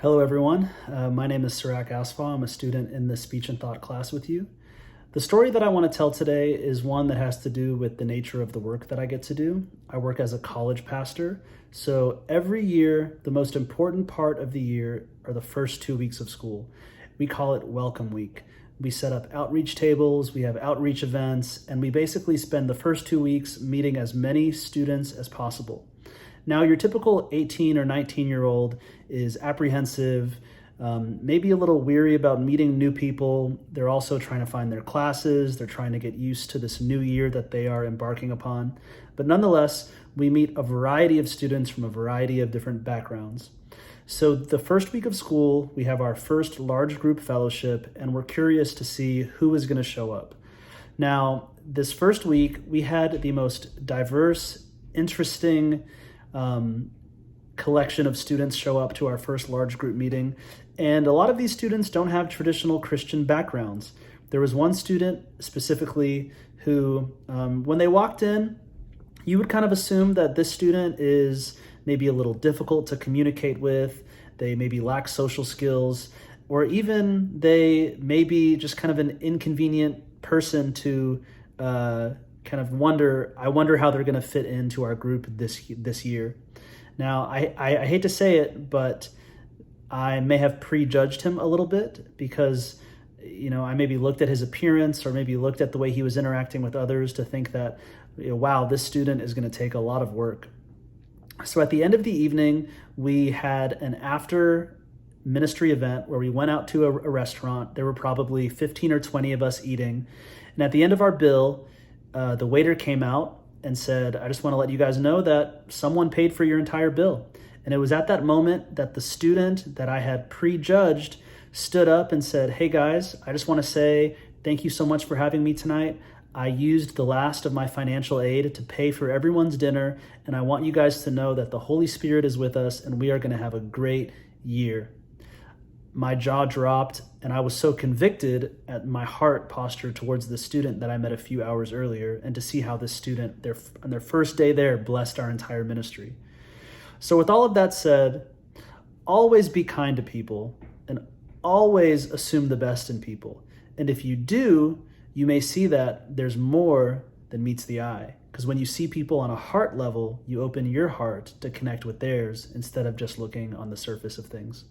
Hello, everyone. My name is Sirak Asfa. I'm a student in the speech and thought class with you. The story that I want to tell today is one that has to do with the nature of the work that I get to do. I work as a college pastor. So every year, the most important part of the year are the first 2 weeks of school. We call it Welcome Week. We set up outreach tables, we have outreach events, and we basically spend the first 2 weeks meeting as many students as possible. Now, your typical 18 or 19-year-old is apprehensive, maybe a little weary about meeting new people. They're also trying to find their classes. They're trying to get used to this new year that they are embarking upon. But nonetheless, we meet a variety of students from a variety of different backgrounds. So the first week of school, we have our first large group fellowship, and we're curious to see who is going to show up. Now, this first week, we had the most diverse, interesting collection of students show up to our first large group meeting. And a lot of these students don't have traditional Christian backgrounds. There was one student specifically who, when they walked in, you would kind of assume that this student is maybe a little difficult to communicate with. They maybe lack social skills, or even they may be just kind of an inconvenient person to kind of wonder how they're going to fit into our group this year. Now, I hate to say it, but I may have prejudged him a little bit because, I maybe looked at his appearance or maybe looked at the way he was interacting with others to think that, wow, this student is going to take a lot of work. So at the end of the evening, we had an after ministry event where we went out to a restaurant. There were probably 15 or 20 of us eating. And at the end of our bill, the waiter came out and said, "I just want to let you guys know that someone paid for your entire bill." And it was at that moment that the student that I had prejudged stood up and said, "Hey guys, I just want to say thank you so much for having me tonight. I used the last of my financial aid to pay for everyone's dinner, and I want you guys to know that the Holy Spirit is with us and we are going to have a great year." My jaw dropped, and I was so convicted at my heart posture towards the student that I met a few hours earlier, and to see how this student, on their first day there, blessed our entire ministry. So with all of that said, always be kind to people and always assume the best in people. And if you do, you may see that there's more than meets the eye. Because when you see people on a heart level, you open your heart to connect with theirs instead of just looking on the surface of things.